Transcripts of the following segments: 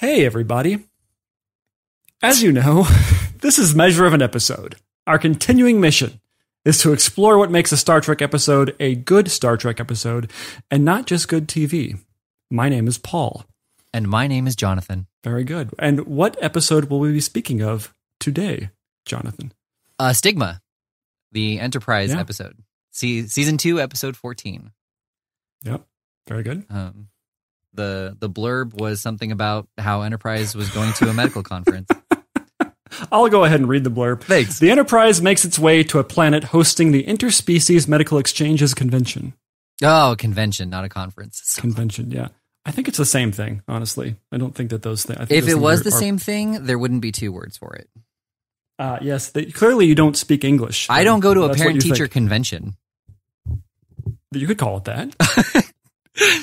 Hey, everybody. As you know, this is Measure of an Episode. Our continuing mission is to explore what makes a Star Trek episode a good Star Trek episode, and not just good TV. My name is Paul. And my name is Jonathan. Very good. And what episode will we be speaking of today, Jonathan? Stigma, the Enterprise episode. Season 2, episode 14. Yep. Very good. The blurb was something about how Enterprise was going to a medical conference. I'll go ahead and read the blurb. Thanks. The Enterprise makes its way to a planet hosting the Interspecies Medical Exchanges Convention. Oh, convention, not a conference. Convention, yeah. I think it's the same thing, honestly. I don't think that those things... If it was the same thing, there wouldn't be two words for it. Yes, clearly you don't speak English. I don't go to a parent-teacher convention. You could call it that.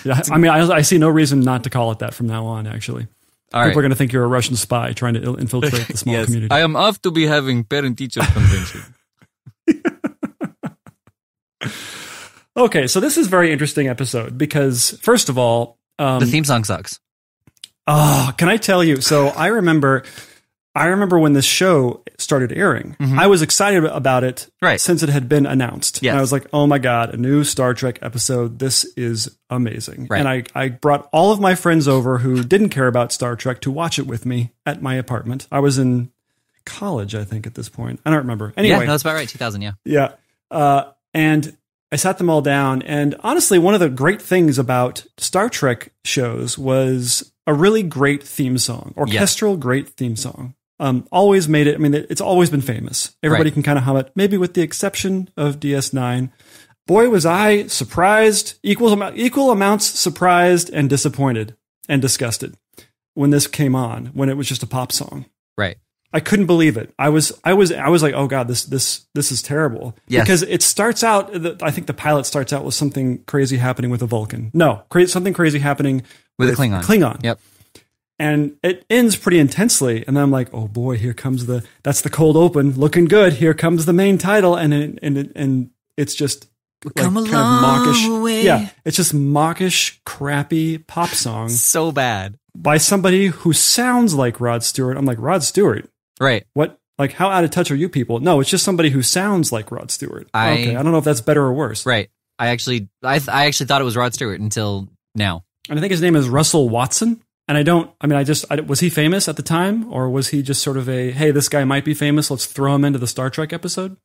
Yeah, I mean, I see no reason not to call it that from now on, actually. People are going to think you're a Russian spy trying to infiltrate the small community. I am off to be having parent-teacher convention. Okay, so this is a very interesting episode because, first of all... the theme song sucks. Oh, can I tell you? So I remember when this show started airing. Mm-hmm. I was excited about it since it had been announced. Yes. And I was like, oh my God, a new Star Trek episode. This is amazing. Right. And I brought all of my friends over who didn't care about Star Trek to watch it with me at my apartment. I was in college, I think, at this point. I don't remember. Anyway. Yeah, no, that's about right. 2000, yeah. Yeah. And I sat them all down. And honestly, one of the great things about Star Trek shows was a really great theme song, orchestral great theme song. Always made it. I mean, it's always been famous. Everybody can kind of hum it, maybe with the exception of DS9. Boy, was I surprised, equal amounts surprised and disappointed and disgusted when this came on, when it was just a pop song. Right. I couldn't believe it. I was like, oh God, this is terrible. Yes. Because it starts out, I think the pilot starts out with something crazy happening with a Vulcan. No, something crazy happening with a Klingon. Yep. And it ends pretty intensely. And then I'm like, oh boy, here comes that's the cold open, looking good. Here comes the main title. And it's just like kind of mawkish. Way. Yeah. It's just mawkish, crappy pop song. So bad. By somebody who sounds like Rod Stewart. I'm like, Rod Stewart? Right. What? Like, how out of touch are you people? No, it's just somebody who sounds like Rod Stewart. Okay. I don't know if that's better or worse. Right. I actually thought it was Rod Stewart until now. And I think his name is Russell Watson. And was he famous at the time? Or was he just sort of hey, this guy might be famous, let's throw him into the Star Trek episode?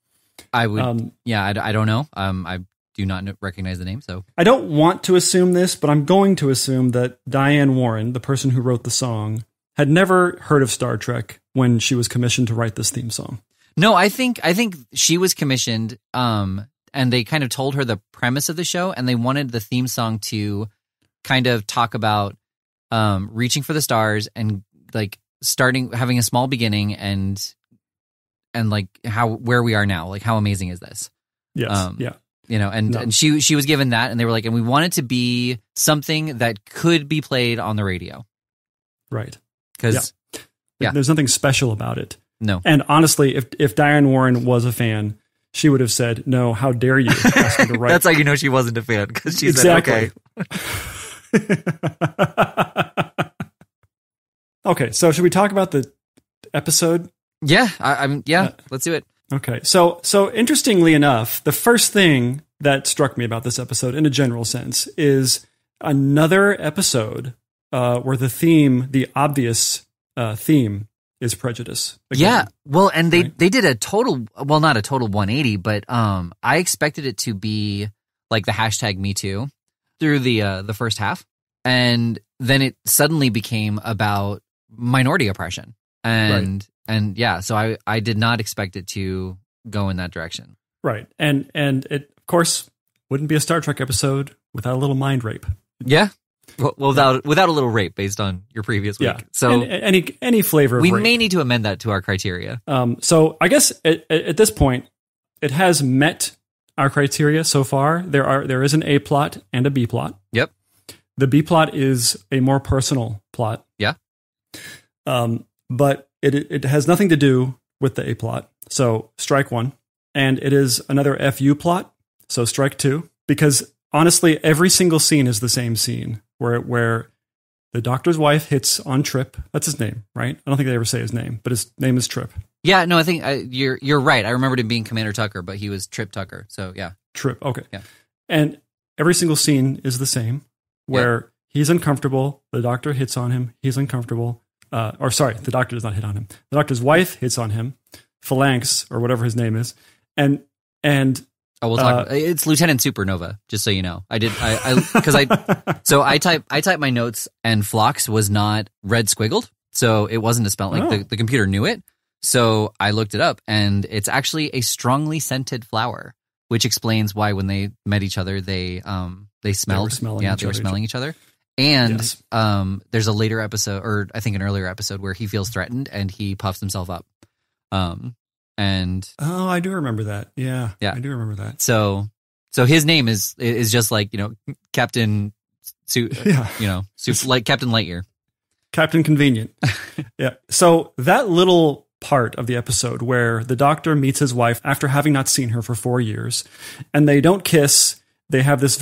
I would, I don't know. I do not recognize the name, so. I don't want to assume this, but I'm going to assume that Diane Warren, the person who wrote the song, had never heard of Star Trek when she was commissioned to write this theme song. No, I think she was commissioned, and they kind of told her the premise of the show, and they wanted the theme song to kind of talk about reaching for the stars and like having a small beginning and like where we are now, like how amazing is this? Yes. Yeah. You know, and she was given that, and they were like, and we want it to be something that could be played on the radio. Right. Because there's nothing special about it. No. And honestly, if Diane Warren was a fan, she would have said, no, how dare you ask me to write. That's how you know she wasn't a fan, because she said, okay. Okay, so should we talk about the episode? Yeah, let's do it. Okay, so interestingly enough, the first thing that struck me about this episode, in a general sense, is another episode where the obvious theme is prejudice. Again, yeah, well, and they did a total, well, not a total 180, but I expected it to be like the hashtag #MeToo through the first half, and then it suddenly became about minority oppression, and yeah, so I did not expect it to go in that direction. Right, and it of course wouldn't be a Star Trek episode without a little mind rape. Yeah. Well, without a little rape based on your previous week. Yeah. So any flavor of we rape. may need to amend that to our criteria. So I guess at this point, it has met our criteria so far. There is an A plot and a B plot. Yep. The B plot is a more personal plot. Yeah. But it has nothing to do with the A plot. So strike one. And it is another FU plot. So strike two. Because honestly, every single scene is the same scene where the doctor's wife hits on Trip. That's his name, right? I don't think they ever say his name, but his name is Trip. Yeah, no, I think you're right. I remembered him being Commander Tucker, but he was Trip Tucker. So yeah, Trip. Okay. Yeah. And every single scene is the same, where he's uncomfortable. The doctor hits on him. He's uncomfortable. The doctor does not hit on him. The doctor's wife hits on him. Phalanx or whatever his name is, and we'll talk. It's Lieutenant Supernova, just so you know. I typed my notes, and Phlox was not red squiggled, so it wasn't a spell. Like the computer knew it, so I looked it up, and it's actually a strongly scented flower, which explains why when they met each other, they smelled. They were smelling each other. And yes. There's a later episode, or I think an earlier episode, where he feels threatened and he puffs himself up. I do remember that. Yeah, I do remember that. So his name is just like, Captain like Captain Lightyear, Captain Convenient. Yeah. So that little part of the episode where the doctor meets his wife after having not seen her for 4 years, and they don't kiss. They have this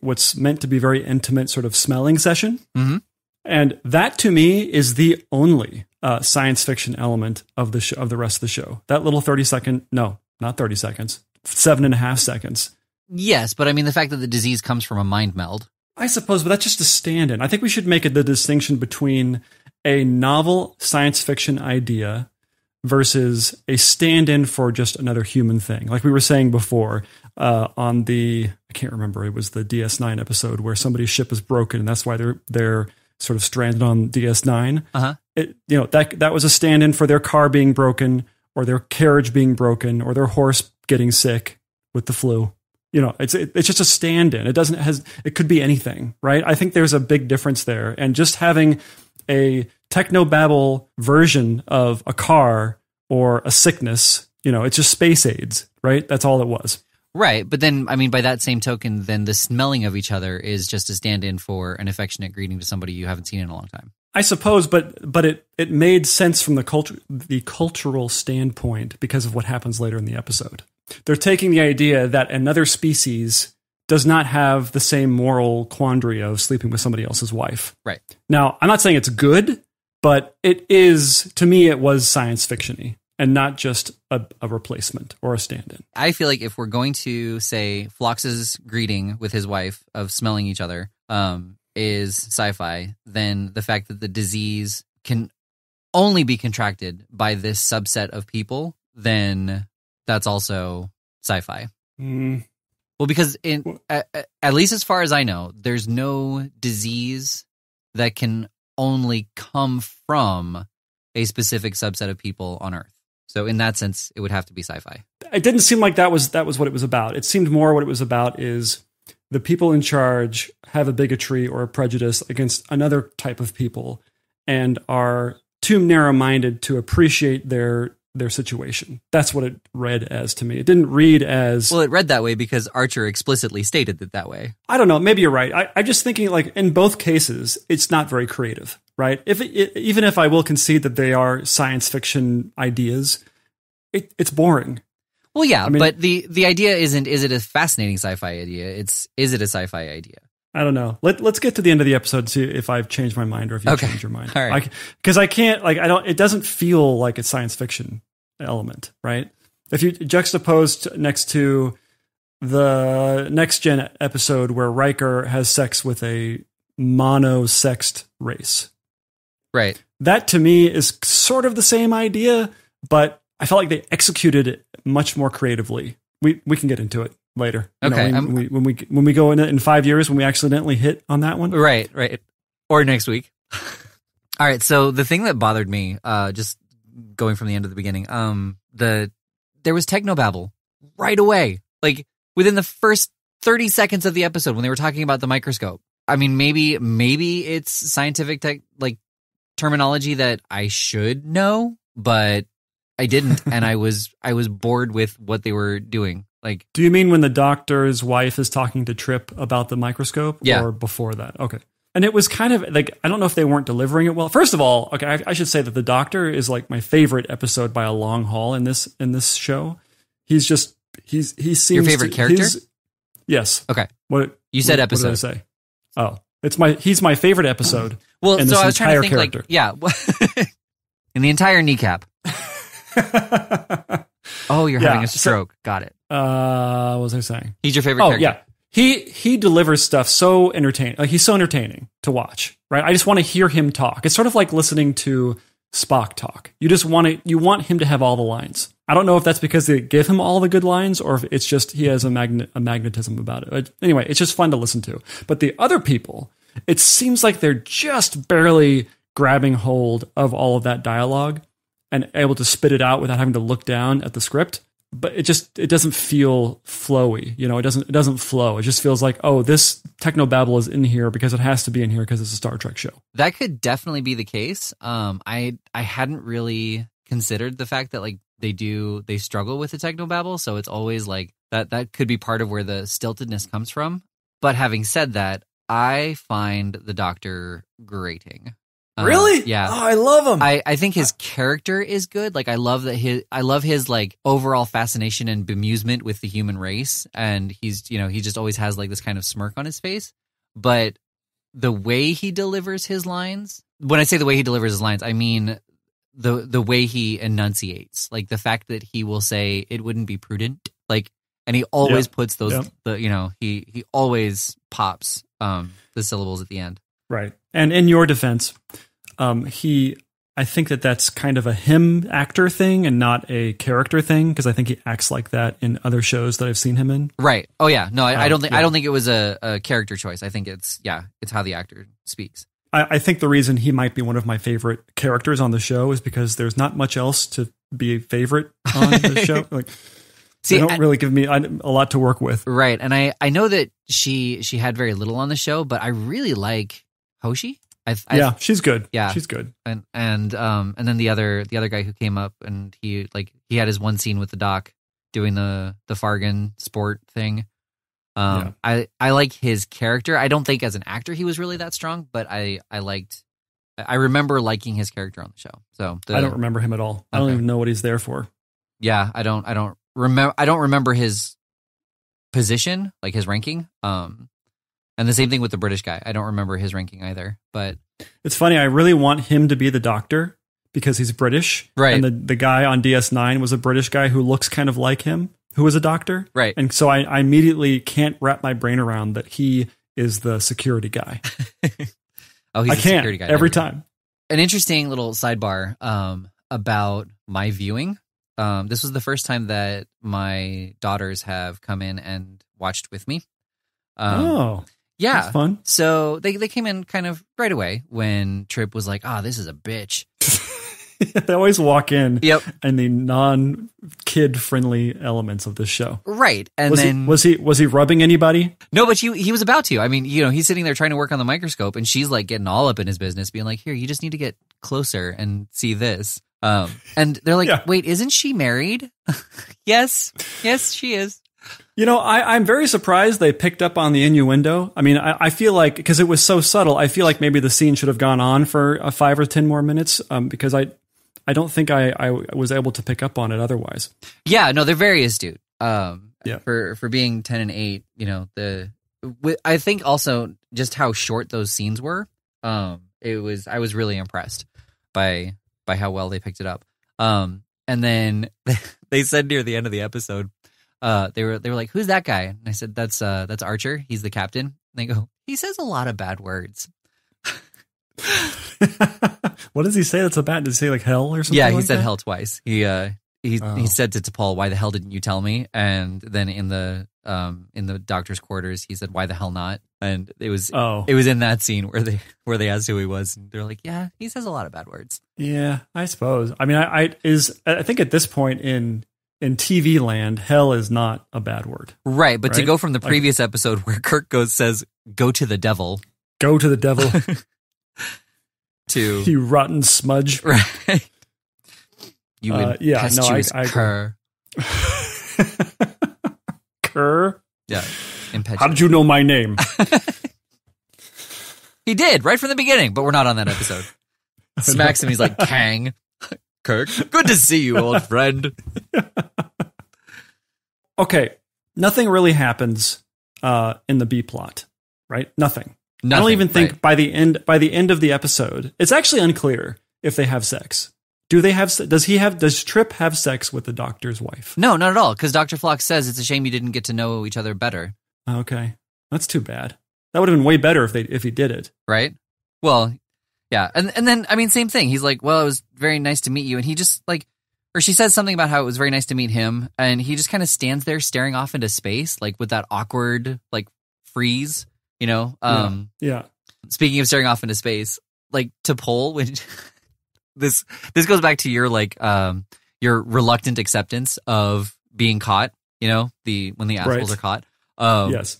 what's meant to be very intimate sort of smelling session. Mm-hmm. And that to me is the only science fiction element of the rest of the show. That little 7.5 seconds. Yes, but I mean the fact that the disease comes from a mind meld. I suppose, but that's just a stand-in. I think we should make the distinction between a novel science fiction idea versus a stand-in for just another human thing. Like we were saying before on I can't remember, it was the DS9 episode where somebody's ship is broken and that's why they're sort of stranded on DS9. Uh-huh. That was a stand-in for their car being broken or their carriage being broken or their horse getting sick with the flu. It's just a stand-in. It could be anything, right? I think there's a big difference there. And just having a technobabble version of a car or a sickness, it's just space aids, right? That's all it was. Right. But then, I mean, by that same token, then the smelling of each other is just a stand-in for an affectionate greeting to somebody you haven't seen in a long time. I suppose, but it made sense from the cultural standpoint because of what happens later in the episode. They're taking the idea that another species does not have the same moral quandary of sleeping with somebody else's wife. Right. Now, I'm not saying it's good, but it is, to me, it was science fiction-y and not just a replacement or a stand-in. I feel like if we're going to say Phlox's greeting with his wife of smelling each other is sci-fi, then the fact that the disease can only be contracted by this subset of people, then that's also sci-fi. Mm. Well, because at least as far as I know, there's no disease that can only come from a specific subset of people on Earth. So in that sense, it would have to be sci-fi. It didn't seem like that was what it was about. It seemed more what it was about is the people in charge have a bigotry or a prejudice against another type of people and are too narrow-minded to appreciate their situation. That's what it read as to me. It didn't read as... Well, it read that way because Archer explicitly stated it that way. I don't know. Maybe you're right. I'm just thinking like in both cases, it's not very creative, right? Even if I will concede that they are science fiction ideas, it's boring. Well, yeah, I mean, but the idea isn't, is it a fascinating sci-fi idea? Is it a sci-fi idea? I don't know. Let's get to the end of the episode and see if I've changed my mind or if you've changed your mind. All right. Because I can't, it doesn't feel like a science fiction element, right? If you juxtapose next to the Next Gen episode where Riker has sex with a mono-sexed race. Right. That to me is sort of the same idea, but I felt like they executed it much more creatively. We can get into it later. Okay. When we go in 5 years, when we accidentally hit on that one. Right. Or next week. All right. So the thing that bothered me, just going from the end to the beginning, there was technobabble right away. Like within the first 30 seconds of the episode when they were talking about the microscope. I mean, maybe it's scientific terminology that I should know, but I didn't, and I was bored with what they were doing. Like, do you mean when the doctor's wife is talking to Trip about the microscope, or before that? Okay, and it was kind of like, I don't know if they weren't delivering it well. First of all, okay, I should say that the Doctor is like my favorite episode by a long haul in this show. He seems your favorite character. Yes. Okay. What you said episode? What did I say? Oh, he's my favorite episode. Well, in so this I was trying to think character. like, yeah, in the entire kneecap. Oh, you're having a stroke. Got it. What was I saying? He's your favorite character. Yeah. He delivers stuff so entertaining. Like, he's so entertaining to watch, right? I just want to hear him talk. It's sort of like listening to Spock talk. You want him to have all the lines. I don't know if that's because they give him all the good lines or if it's just he has a magnetism about it. Anyway, it's just fun to listen to. But the other people, it seems like they're just barely grabbing hold of all of that dialogue and able to spit it out without having to look down at the script. But it doesn't feel flowy. You know, it doesn't flow. It just feels like, oh, this technobabble is in here because it has to be in here because it's a Star Trek show. That could definitely be the case. I hadn't really considered the fact that like they struggle with the technobabble, so it's always like that could be part of where the stiltedness comes from. But having said that, I find the Doctor grating. Really? Yeah. Oh, I love him. I think his character is good. Like I love his like overall fascination and bemusement with the human race, and he just always has like this kind of smirk on his face. But the way he delivers his lines, when I say the way he delivers his lines, I mean the way he enunciates, like the fact that he will say it wouldn't be prudent, like, and he always puts those he always pops the syllables at the end. Right. And in your defense, I think that's kind of a him actor thing and not a character thing, because I think he acts like that in other shows that I've seen him in. Right. Oh yeah. No, I don't think it was a character choice. I think it's how the actor speaks. I think the reason he might be one of my favorite characters on the show is because there's not much else to be a favorite on the show. Like, they don't really give me a lot to work with. Right. And I know that she had very little on the show, but I really like Hoshi. She's good. Yeah, she's good. And then the other guy who came up, and he had his one scene with the Doc doing the Fargan sport thing. I like his character. I don't think as an actor he was really that strong, but I remember liking his character on the show. So I don't remember him at all. I don't even know what he's there for. Yeah, I don't remember his position, like his ranking. And the same thing with the British guy. I don't remember his ranking either. But it's funny. I really want him to be the Doctor because he's British. Right. And the guy on DS9 was a British guy who looks kind of like him, who was a doctor. Right. And so I immediately can't wrap my brain around that he is the security guy. He's the security guy. Every time. An interesting little sidebar about my viewing. This was the first time that my daughters have come in and watched with me. Yeah. That's fun. So they came in kind of right away when Trip was like, this is a bitch. They always walk in Yep. and the non-kid friendly elements of this show. Right. And was he rubbing anybody? No, but he was about to. I mean, he's sitting there trying to work on the microscope, and she's like getting all up in his business, being like, here, you just need to get closer and see this. And they're like, wait, isn't she married? Yes, she is. I'm very surprised they picked up on the innuendo. I mean, I feel like, because it was so subtle, I feel like maybe the scene should have gone on for 5 or 10 more minutes, because I don't think I was able to pick up on it otherwise. Yeah, no, they're very astute. Yeah. For being 10 and 8, I think also just how short those scenes were. I was really impressed by how well they picked it up. And then they said near the end of the episode, they were like, "Who's that guy?" And I said, "That's Archer. He's the captain." And they go, "He says a lot of bad words." What does he say? That's a bad. Did he say like hell or something? Yeah, he like said that? hell twice. He said to T'Pol, "Why the hell didn't you tell me?" And then in the doctor's quarters, he said, "Why the hell not?" And it was in that scene where they asked who he was, and they're like, "Yeah, he says a lot of bad words." Yeah, I suppose. I mean, I think at this point in TV land, hell is not a bad word. Right, but to go from the previous episode where Kirk says, "Go to the devil." Go to the devil. To you rotten smudge. Right. You impetuous cur. Cur? Yeah. Impetuous. How did you know my name? He did, right from the beginning, but we're not on that episode. Smacks him, he's like, Kang. Kirk, good to see you, old friend. Okay, nothing really happens in the B plot, right? Nothing. I don't even think by the end of the episode, it's actually unclear if they have sex. Does Trip have sex with the doctor's wife? No, not at all. Because Dr. Flock says it's a shame you didn't get to know each other better. Okay. That's too bad. That would have been way better if he did it. Right? Well, yeah. And then, I mean, same thing. He's like, well, it was very nice to meet you. And he just like, or she says something about how it was very nice to meet him. And he just kind of stands there staring off into space, like with that awkward, like freeze, you know? Yeah. Speaking of staring off into space, like to Pol, when this goes back to your like, your reluctant acceptance of being caught, you know, when the assholes are caught. Yes.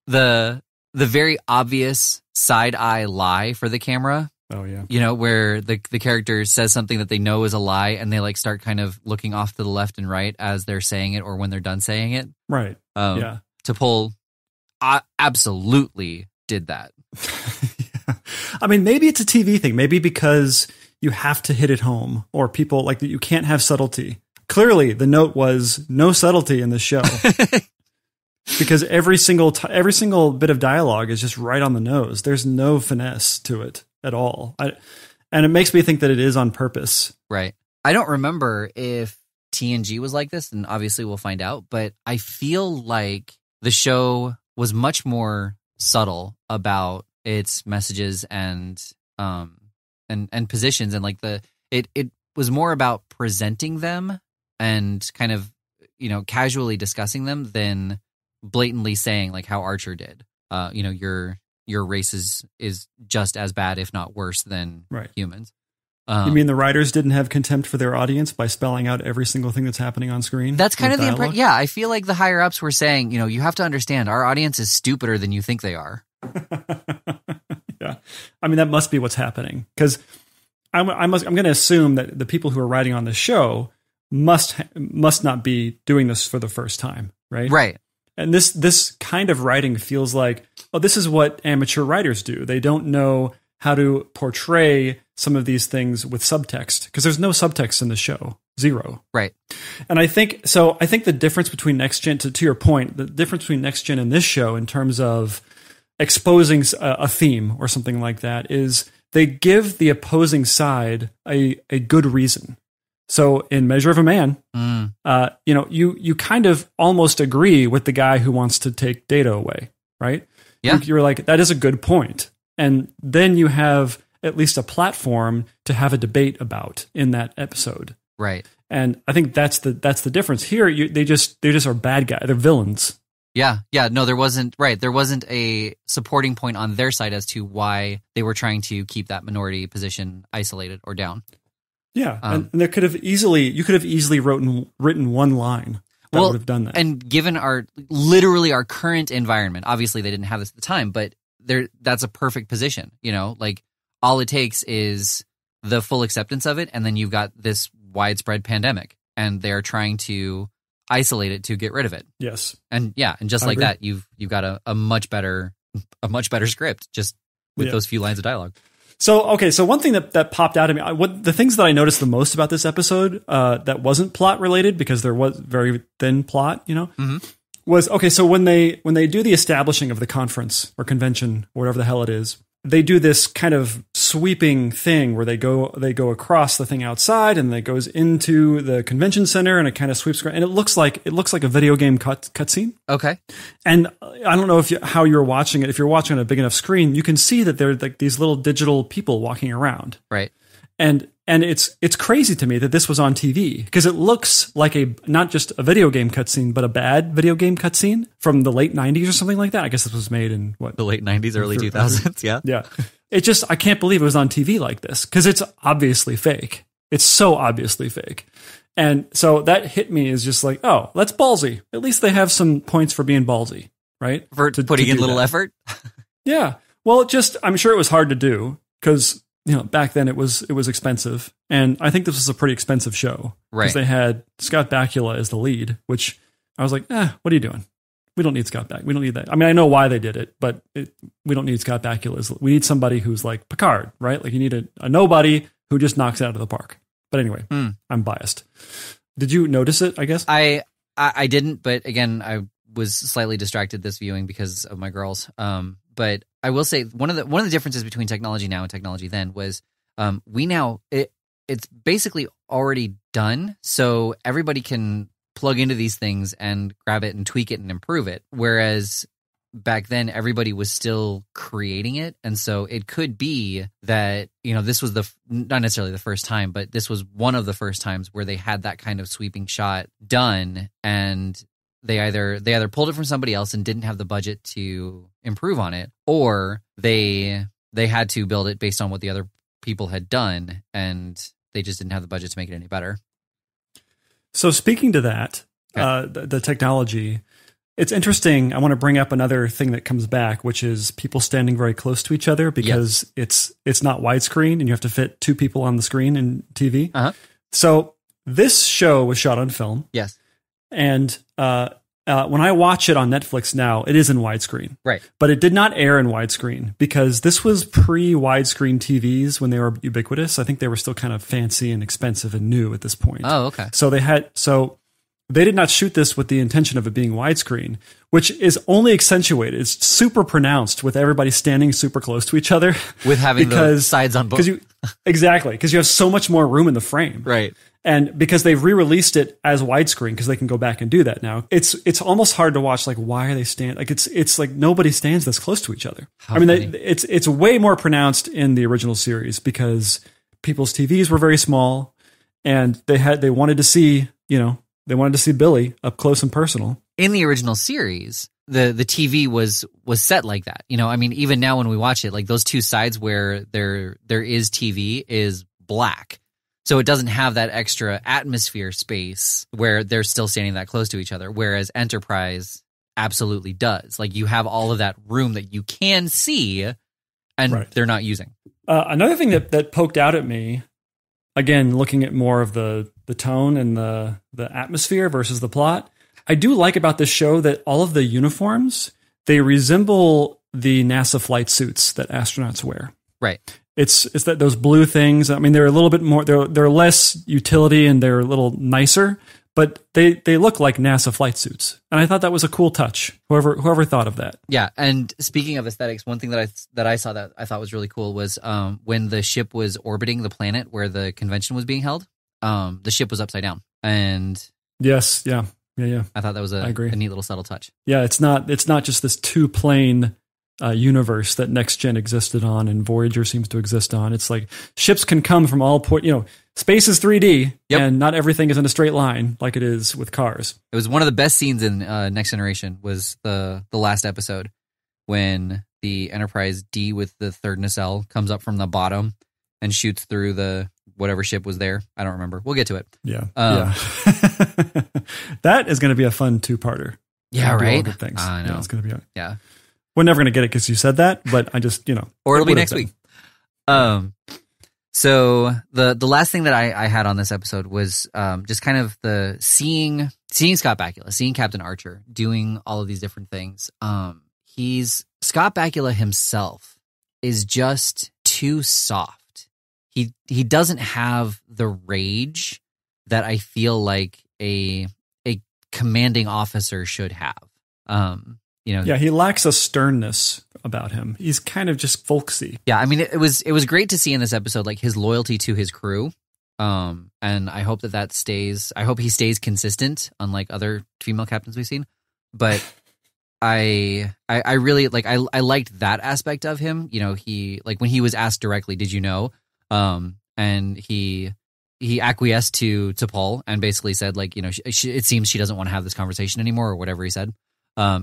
The very obvious side eye lie for the camera. Oh yeah. You know, where the character says something that they know is a lie and they like start kind of looking off to the left and right as they're saying it or when they're done saying it. Right. Yeah. To Pol, I absolutely did that. Yeah. I mean, maybe it's a TV thing. Maybe because you have to hit it home or people like that. You can't have subtlety. Clearly the note was no subtlety in this show. Because every single bit of dialogue is just right on the nose. There's no finesse to it at all. And it makes me think that it is on purpose. Right. I don't remember if TNG was like this, and obviously we'll find out, but I feel like the show was much more subtle about its messages and positions, and like it was more about presenting them and kind of, you know, casually discussing them than blatantly saying like how Archer did. You know, your race is just as bad, if not worse, than humans. You mean the writers didn't have contempt for their audience by spelling out every single thing that's happening on screen? That's kind of the impression. Yeah, I feel like the higher ups were saying, you know, you have to understand our audience is stupider than you think they are. Yeah, I mean that must be what's happening, because I'm going to assume that the people who are writing on the show must not be doing this for the first time, right? Right. And this kind of writing feels like, oh, this is what amateur writers do. They don't know how to portray some of these things with subtext, because there's no subtext in the show. Zero. Right. And I think the difference between Next Gen, to your point, the difference between Next Gen and this show in terms of exposing a theme or something like that is they give the opposing side a good reason. So in Measure of a Man, you know, you kind of almost agree with the guy who wants to take Data away, right? Yeah. You're like, that is a good point. And then you have at least a platform to have a debate about in that episode. Right. And I think that's the difference. Here, they just are bad guys. They're villains. Yeah. Yeah. No, there wasn't a supporting point on their side as to why they were trying to keep that minority position isolated or down. Yeah, and you could have easily written one line that would have done that. And given our current environment, obviously they didn't have this at the time, but that's a perfect position. You know, like all it takes is the full acceptance of it, and then you've got this widespread pandemic, and they're trying to isolate it to get rid of it. Yes, and just like that, you've got a much better script just with those few lines of dialogue. So one thing that popped out at me, the things that I noticed the most about this episode that wasn't plot related, because there was very thin plot, you know, was, okay, so when they do the establishing of the conference or convention, or whatever the hell it is, they do this kind of sweeping thing where they go across the thing outside, and it goes into the convention center, and it kind of sweeps around, and it looks like a video game cutscene. Okay. And I don't know how you're watching it. If you're watching on a big enough screen, you can see that there are like these little digital people walking around. Right. And it's crazy to me that this was on TV, because it looks like not just a video game cutscene, but a bad video game cutscene from the late 90s or something like that. I guess this was made in the late 90s, early 2000s. Yeah. Yeah. I can't believe it was on TV like this, because it's obviously fake. It's so obviously fake. And so that hit me as just like, oh, that's ballsy. At least they have some points for being ballsy, right? For putting in little effort. Yeah. Well, I'm sure it was hard to do, because, you know, back then it was expensive, and I think this was a pretty expensive show, right? Because they had Scott Bakula as the lead, which I was like, what are you doing? We don't need Scott Bakula. We don't need that. I mean, I know why they did it, but we don't need Scott Bakula. We need somebody who's like Picard, right? Like you need a nobody who just knocks it out of the park. But anyway, I'm biased. Did you notice it? I guess I didn't, but again, I was slightly distracted this viewing because of my girls. But but I will say one of the differences between technology now and technology then was it's basically already done, so everybody can plug into these things and grab it and tweak it and improve it. Whereas back then, everybody was still creating it, and so it could be that this was not necessarily the first time, but this was one of the first times where they had that kind of sweeping shot done, and they either pulled it from somebody else and didn't have the budget to improve on it, or they had to build it based on what the other people had done, and they just didn't have the budget to make it any better. So speaking to that, the technology, it's interesting. I want to bring up another thing that comes back, which is people standing very close to each other because it's not widescreen and you have to fit two people on the screen in TV. Uh-huh. So this show was shot on film. Yes. And when I watch it on Netflix now, it is in widescreen. Right. But it did not air in widescreen because this was pre-widescreen TVs when they were ubiquitous. I think they were still kind of fancy and expensive and new at this point. Oh, okay. So they did not shoot this with the intention of it being widescreen, which is only accentuated. It's super pronounced with everybody standing super close to each other. With having the sides on both. Exactly, because you have so much more room in the frame. Right. And because they've re-released it as widescreen, because they can go back and do that now, it's almost hard to watch. Like, why are they stand? Like, it's like nobody stands this close to each other. It's way more pronounced in the original series because people's TVs were very small, and they wanted to see Billy up close and personal. In the original series, the TV was set like that. Even now when we watch it, like those two sides where there is TV is black. So it doesn't have that extra atmosphere space where they're still standing that close to each other, whereas Enterprise absolutely does. Like, you have all of that room that you can see, and they're not using. Another thing that poked out at me, again, looking at more of the tone and the atmosphere versus the plot, I do like about this show that all of the uniforms, they resemble the NASA flight suits that astronauts wear. Right. It's that those blue things. I mean, they're a little bit more. They're less utility and they're a little nicer, but they look like NASA flight suits. And I thought that was a cool touch. Whoever thought of that. Yeah. And speaking of aesthetics, one thing that I saw that I thought was really cool was when the ship was orbiting the planet where the convention was being held. The ship was upside down. And yes, yeah. I thought that was a neat little subtle touch. Yeah, it's not just this two-plane universe that Next Gen existed on and Voyager seems to exist on. It's like ships can come from all space is 3D, and not everything is in a straight line like it is with cars. It was one of the best scenes in Next Generation was the last episode when the Enterprise D with the third nacelle comes up from the bottom and shoots through the whatever ship was there. I don't remember. We'll get to it. Yeah. That is going to be a fun two-parter. Yeah, right? Good things. I know. Yeah, it's going to be. Yeah. We're never going to get it because you said that, but I just, Or it'll be next week. So the last thing that I had on this episode was just kind of the seeing Scott Bakula, seeing Captain Archer doing all of these different things. Scott Bakula himself is just too soft. He doesn't have the rage that I feel like a commanding officer should have. Yeah, he lacks a sternness about him. He's kind of just folksy. Yeah, I mean, it was great to see in this episode, like, his loyalty to his crew. And I hope that stays. I hope he stays consistent, unlike other female captains we've seen. But I really I liked that aspect of him. He, like, when he was asked directly, "Did you know?" And he acquiesced to Paul and basically said, like, it seems she doesn't want to have this conversation anymore, or whatever he said.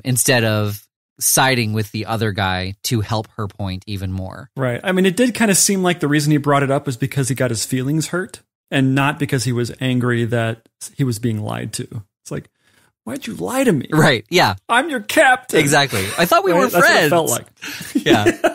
Instead of siding with the other guy to help her point even more. Right. I mean, it did kind of seem like the reason he brought it up was because he got his feelings hurt and not because he was angry that he was being lied to. It's like, why'd you lie to me? Right. Yeah. I'm your captain. Exactly. I thought we were friends. That's what it felt like. Yeah.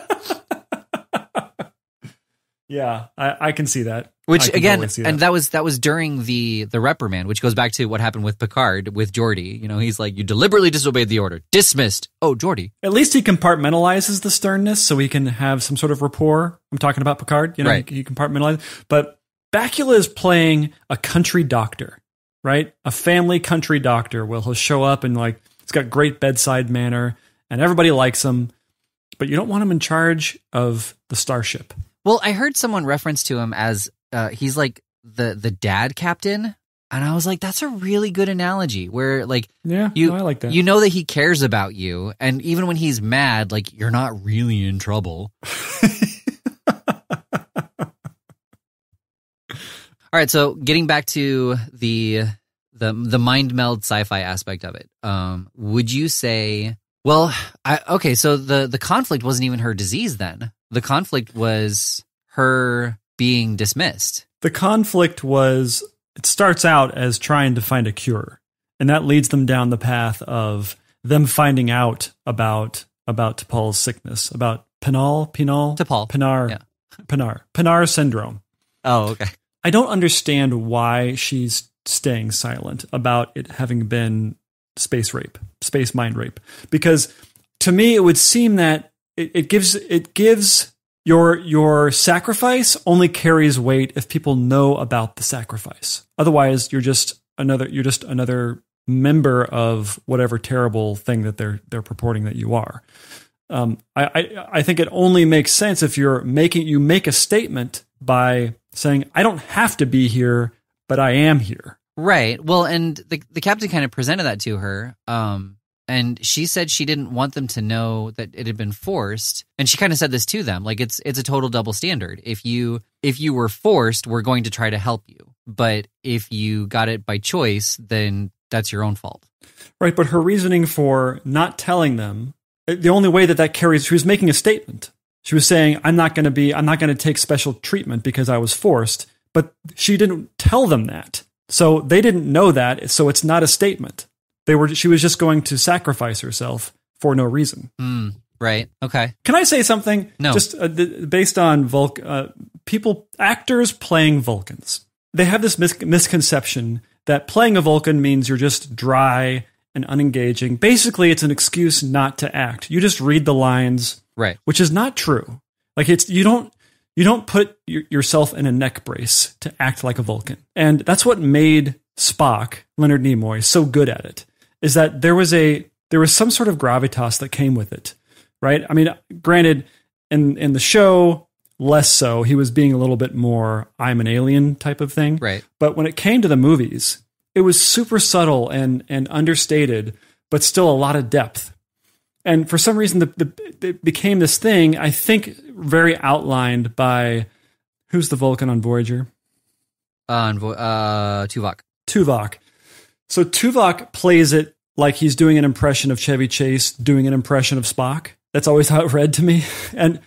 Yeah, I can see that. Which again, and that was during the reprimand, which goes back to what happened with Picard with Geordi. He's like, you deliberately disobeyed the order. Dismissed. Oh, Geordi. At least he compartmentalizes the sternness so he can have some sort of rapport. I'm talking about Picard. Right. He compartmentalizes. But Bakula is playing a country doctor, right? A family country doctor. He'll show up and, like, he's got great bedside manner and everybody likes him. but you don't want him in charge of the starship. Well, I heard someone reference to him as he's like the dad captain. And I was like, that's a really good analogy where like, I like that. You know that he cares about you. And even when he's mad, like you're not really in trouble. All right. So getting back to the mind meld sci-fi aspect of it. Would you say, so the conflict wasn't even her disease then. The conflict was her being dismissed. The conflict was, it starts out as trying to find a cure, and that leads them down the path of them finding out about T'Pol's sickness, about Pinar syndrome. Oh, okay. I don't understand why she's staying silent about it having been space mind rape, because to me it would seem that it gives your sacrifice only carries weight if people know about the sacrifice. Otherwise, you're just another member of whatever terrible thing that they're purporting that you are. I think it only makes sense if you make a statement by saying, I don't have to be here, but I am here. Right. Well, and the captain kind of presented that to her. And she said she didn't want them to know that it had been forced. And she kind of said this to them, like it's a total double standard. If you were forced, we're going to try to help you. But if you got it by choice, then that's your own fault. Right. But her reasoning for not telling them, the only way that carries, she was making a statement. She was saying, I'm not going to take special treatment because I was forced. But she didn't tell them that. So they didn't know that. So it's not a statement. She was just going to sacrifice herself for no reason. Right. Okay. Can I say something? No. Just based on actors playing Vulcans. They have this misconception that playing a Vulcan means you're just dry and unengaging. Basically, it's an excuse not to act. You just read the lines, right? Which is not true. Like you don't put yourself in a neck brace to act like a Vulcan, and that's what made Spock, Leonard Nimoy, so good at it. Is that there was some sort of gravitas that came with it, right? I mean, granted, in the show, less so. He was being a little bit more I'm an alien type of thing. Right. But when it came to the movies, it was super subtle and understated, but still a lot of depth. And for some reason, it became this thing, I think, very outlined by, who's the Vulcan on Voyager? Tuvok. Tuvok. So Tuvok plays it like he's doing an impression of Chevy Chase doing an impression of Spock. That's always how it read to me. And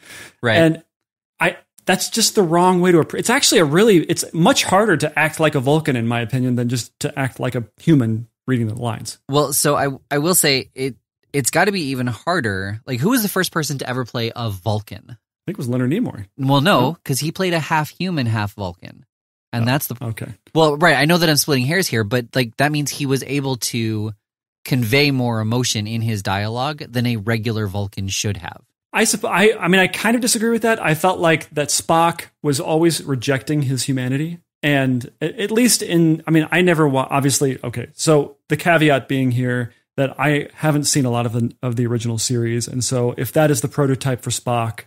that's just the wrong way to approach. It's actually it's much harder to act like a Vulcan, in my opinion, than just to act like a human reading the lines. Well, so I will say it's got to be even harder. Like, who was the first person to ever play a Vulcan? I think it was Leonard Nimoy. Well, no, because he played a half human, half Vulcan. And that's the... Okay. Well, right, I know that I'm splitting hairs here, but like that means he was able to convey more emotion in his dialogue than a regular Vulcan should have. I mean, I kind of disagree with that. I felt like that Spock was always rejecting his humanity. And at least I never obviously, okay. So the caveat being here that I haven't seen a lot of the original series. And so if that is the prototype for Spock,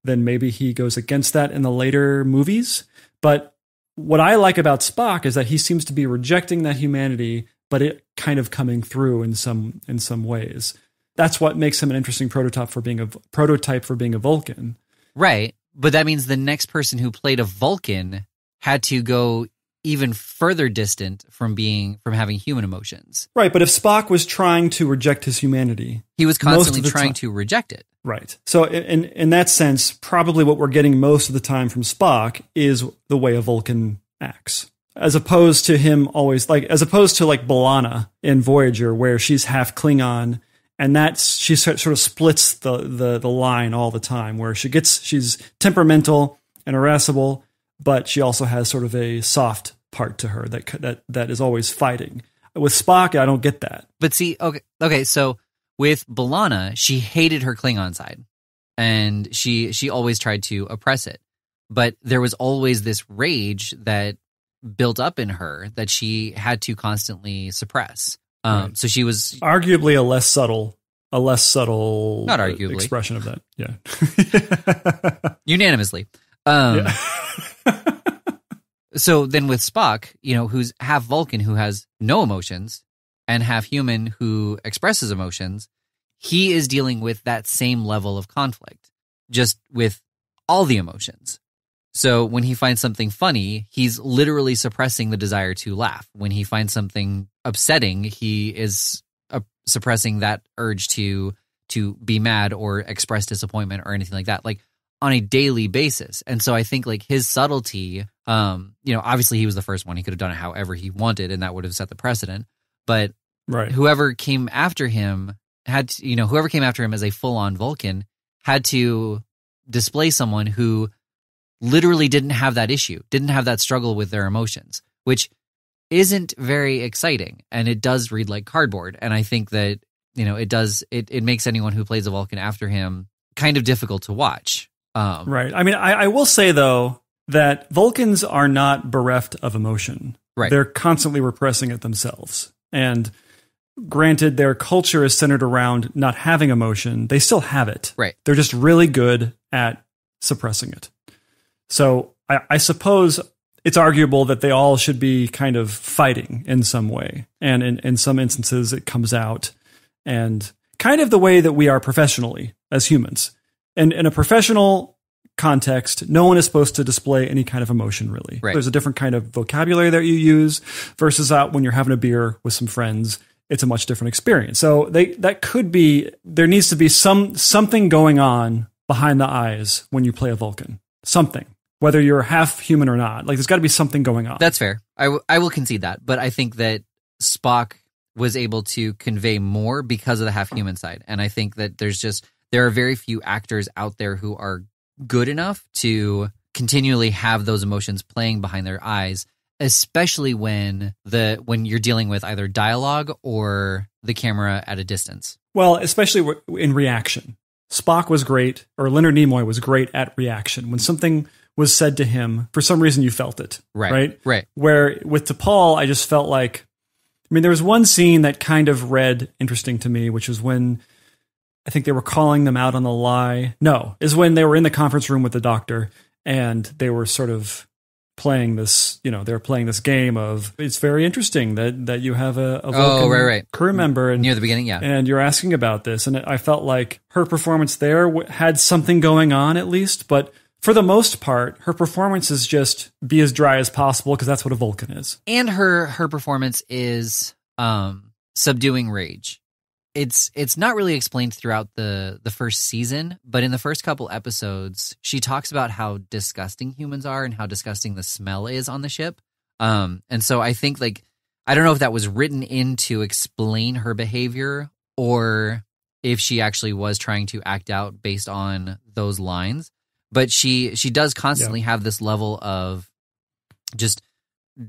then maybe he goes against that in the later movies. But what I like about Spock is that he seems to be rejecting that humanity, but it kind of coming through in some ways. That's what makes him an interesting prototype for being a Vulcan. Right. But that means the next person who played a Vulcan had to go even further distant from having human emotions. Right. But if Spock was trying to reject his humanity, he was constantly trying to reject it. Right. So in that sense, probably what we're getting most of the time from Spock is the way a Vulcan acts. As opposed to him always like B'Elanna in Voyager, where she's half Klingon, and she sort of splits the line all the time, where she's temperamental and irascible, but she also has sort of a soft part to her that is always fighting. With Spock, I don't get that. But see, okay, so with B'Elanna, she hated her Klingon side, and she always tried to oppress it. But there was always this rage that built up in her that she had to constantly suppress. Right. So she was arguably a less subtle a less subtle, not arguably, expression of that. Yeah, unanimously. Yeah. So then with Spock, who's half Vulcan, who has no emotions, and half human, who expresses emotions, he is dealing with that same level of conflict, just with all the emotions. So when he finds something funny, he's literally suppressing the desire to laugh. When he finds something upsetting, he is suppressing that urge to be mad or express disappointment or anything like that, like on a daily basis. And so I think like his subtlety, obviously he was the first one. He could have done it however he wanted, and that would have set the precedent. But whoever came after him whoever came after him as a full-on Vulcan had to display someone who literally didn't have that issue, didn't have that struggle with their emotions, which isn't very exciting, and it does read like cardboard. And I think that it makes anyone who plays a Vulcan after him kind of difficult to watch. Right. I mean, I will say though that Vulcans are not bereft of emotion. Right. They're constantly repressing it themselves. And granted, their culture is centered around not having emotion. They still have it. Right. They're just really good at suppressing it. So I suppose it's arguable that they all should be kind of fighting in some way. And in some instances, it comes out. And kind of the way that we are professionally as humans. And in a professional context, no one is supposed to display any kind of emotion, really. Right. There's a different kind of vocabulary that you use versus out when you're having a beer with some friends. It's a much different experience. So there needs to be something going on behind the eyes when you play a Vulcan. Something. Whether you're half human or not. Like, there's got to be something going on. That's fair. I will concede that. But I think that Spock was able to convey more because of the half human side. And I think that there are very few actors out there who are good enough to continually have those emotions playing behind their eyes, especially when you're dealing with either dialogue or the camera at a distance. Well, especially in reaction. Spock was great, or Leonard Nimoy was great at reaction. When something was said to him, for some reason you felt it. Right. Where with T'Pol, I just felt like, there was one scene that kind of read interesting to me, which was when I think they were calling them out on the lie. No, is when they were in the conference room with the doctor and they were sort of playing this, they were playing this game of, it's very interesting that you have a Vulcan crew member. And, near the beginning, yeah. And you're asking about this. And I felt like her performance there had something going on at least, but for the most part, her performance is just be as dry as possible because that's what a Vulcan is. And her performance is subduing rage. It's not really explained throughout the first season, but in the first couple episodes, she talks about how disgusting humans are and how disgusting the smell is on the ship. And so I think, I don't know if that was written in to explain her behavior or if she actually was trying to act out based on those lines. But she does constantly have this level of just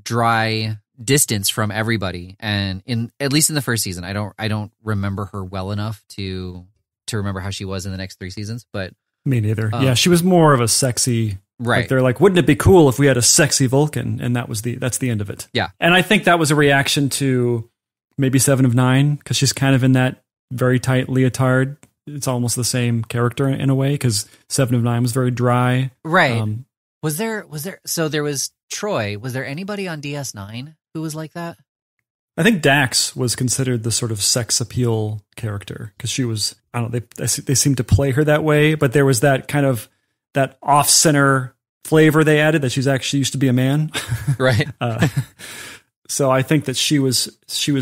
dry distance from everybody, and at least in the first season, I don't remember her well enough to remember how she was in the next 3 seasons. But me neither. Yeah, she was more of a sexy. Right. Like they're like, wouldn't it be cool if we had a sexy Vulcan? And that's the end of it. Yeah. And I think that was a reaction to maybe 7 of 9 because she's kind of in that very tight leotard. It's almost the same character in a way because 7 of 9 was very dry. Right. So there was Troy. Was there anybody on DS9 who was like that? I think Dax was considered the sort of sex appeal character because she was, I don't know, they seemed to play her that way, but there was that kind of that off-center flavor they added that she's actually used to be a man. Right. So I think that she was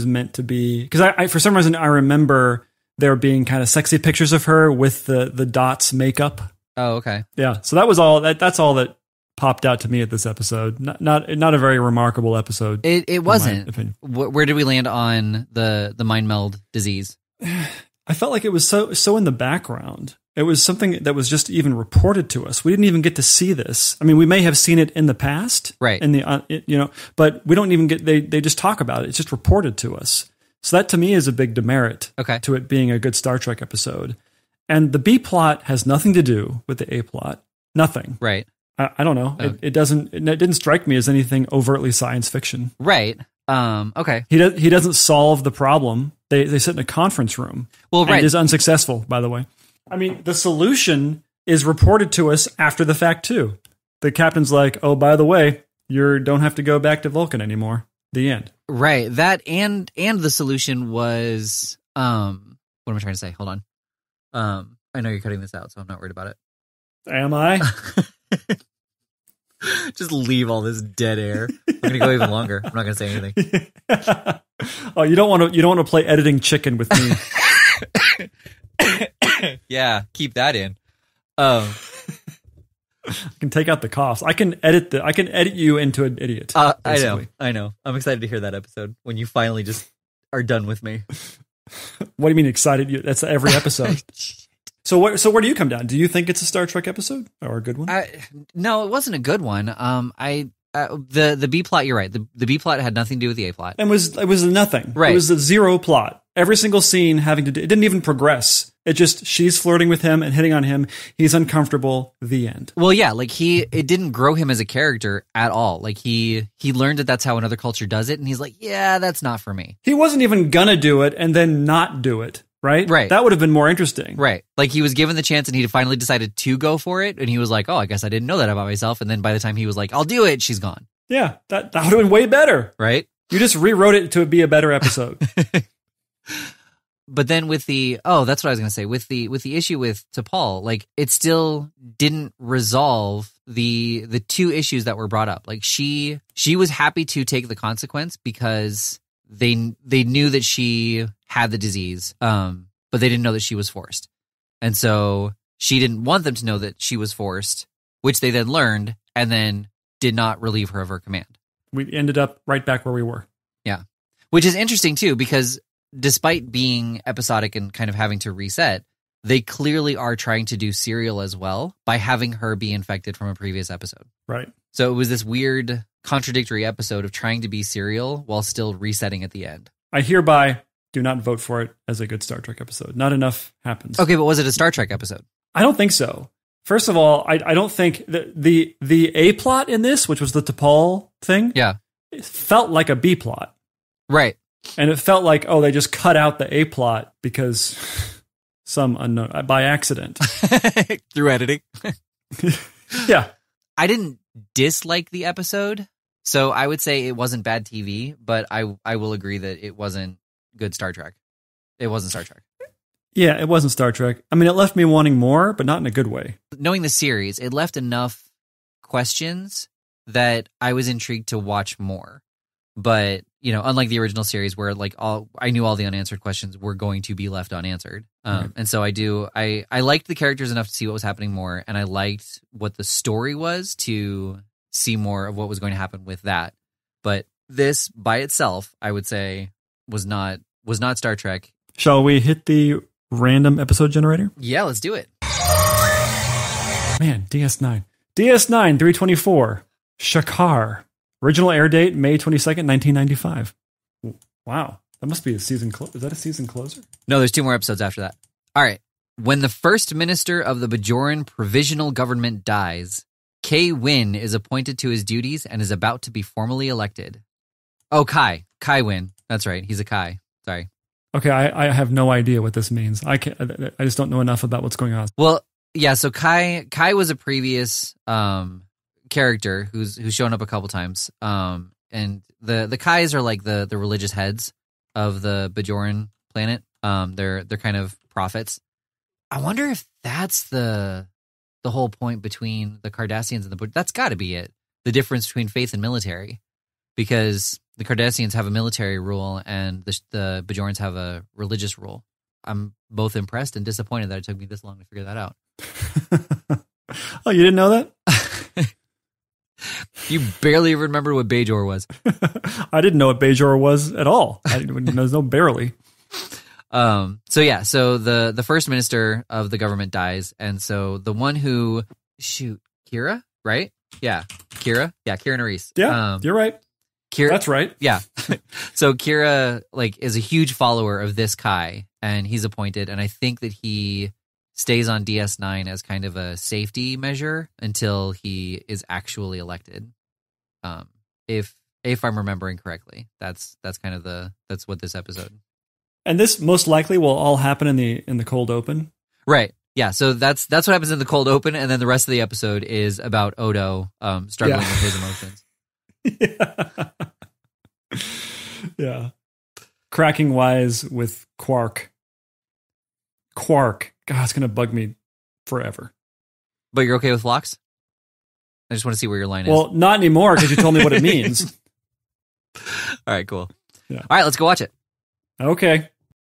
meant to be, because I for some reason I remember there being kind of sexy pictures of her with the dots makeup. Oh, okay. Yeah. So that was all that's all that popped out to me at this episode. Not a very remarkable episode. It wasn't. Where did we land on the mind meld disease? I felt like it was so in the background. It was something that was just even reported to us. We didn't even get to see this. I mean, we may have seen it in the past, right? In the but we don't even get. They just talk about it. It's just reported to us. So that to me is a big demerit. Okay. To it being a good Star Trek episode, and the B plot has nothing to do with the A plot. Nothing. Right. I don't know. It didn't strike me as anything overtly science fiction. Right. Okay. He doesn't solve the problem They sit in a conference room. Well, right. And is unsuccessful, by the way. I mean, the solution is reported to us after the fact, too. The captain's like, oh, by the way, you don't have to go back to Vulcan anymore. The end. Right. That and the solution was, what am I trying to say? Hold on. I know you're cutting this out, so I'm not worried about it. Am I? Just leave all this dead air. I'm going to go even longer. I'm not going to say anything. Oh, you don't want to play editing chicken with me. Yeah, keep that in. I can take out the coughs. I can edit you into an idiot. I know. I'm excited to hear that episode when you finally just are done with me. What do you mean excited? That's every episode. So where do you come down? Do you think it's a Star Trek episode or a good one? No, it wasn't a good one. The B plot. You're right. The B plot had nothing to do with the A plot. And it was nothing. Right. It was a zero plot. Every single scene it didn't even progress. It just, she's flirting with him and hitting on him. He's uncomfortable. The end. Well, yeah, like it didn't grow him as a character at all. Like he learned that that's how another culture does it, and he's like, yeah, that's not for me. He wasn't even gonna do it and then not do it. Right? Right. That would have been more interesting. Right. Like he was given the chance and he finally decided to go for it. And he was like, oh, I guess I didn't know that about myself. And then by the time he was like, I'll do it, she's gone. Yeah. That would have been way better. Right. You just rewrote it to be a better episode. But then that's what I was going to say. With the issue with T'Pol, like it still didn't resolve the two issues that were brought up. Like she was happy to take the consequence because they knew that she had the disease, but they didn't know that she was forced. And so she didn't want them to know that she was forced, which they then learned and then did not relieve her of her command. We ended up right back where we were. Yeah. Which is interesting too, because despite being episodic and kind of having to reset, they clearly are trying to do serial as well by having her be infected from a previous episode. Right. So it was this weird contradictory episode of trying to be serial while still resetting at the end. I hereby do not vote for it as a good Star Trek episode. Not enough happens. Okay, but was it a Star Trek episode? I don't think so. First of all, I don't think the A plot in this, which was the T'Pol thing, it felt like a B plot. Right. And it felt like, oh, they just cut out the A plot because some unknown, by accident. Through editing. Yeah. I didn't dislike the episode, so I would say it wasn't bad TV, but I will agree that it wasn't good Star Trek. It wasn't Star Trek. Yeah, it wasn't Star Trek. I mean, it left me wanting more, but not in a good way. Knowing the series, it left enough questions that I was intrigued to watch more. But, you know, unlike the original series where like I knew all the unanswered questions were going to be left unanswered. Right. And so I liked the characters enough to see what was happening more, and I liked what the story was to see more of what was going to happen with that. But this by itself, I would say, was not Star Trek. Shall we hit the random episode generator? Yeah, let's do it. Man, DS9. DS9 324. Shakar. Original air date, May 22nd, 1995. Wow. That must be a season closer. Is that a season closer? No, there's 2 more episodes after that. All right. When the first minister of the Bajoran provisional government dies, Kay Wynn is appointed to his duties and is about to be formally elected. Oh, Kai Wynn. That's right. He's a Kai. Sorry. Okay, I have no idea what this means. I just don't know enough about what's going on. Well, yeah, so Kai was a previous character who's shown up a couple times. And the Kais are like the religious heads of the Bajoran planet. They're kind of prophets. I wonder if that's the whole point between the Cardassians and that's got to be it. The difference between faith and military, because the Cardassians have a military rule and the Bajorans have a religious rule. I'm both impressed and disappointed that it took me this long to figure that out. Oh, you didn't know that? You barely remember what Bajor was. I didn't know what Bajor was at all. There's no barely. So the first minister of the government dies, and so the one who Kira, right? Yeah, Kira. Yeah, Kira Nerys. Yeah, you're right. Kira, that's right. Yeah. So Kira is a huge follower of this Kai, and he's appointed, and I think that he stays on DS9 as kind of a safety measure until he is actually elected. If I'm remembering correctly, that's kind of that's what this episode And this most likely will all happen in the cold open. Right. Yeah. So that's what happens in the cold open, and then the rest of the episode is about Odo struggling with his emotions. Yeah. Cracking wise with Quark. God, it's gonna bug me forever. But you're okay with Phlox? I just want to see where your line is. Well, not anymore because you told me what it means. All right, cool. Yeah. All right, let's go watch it. Okay.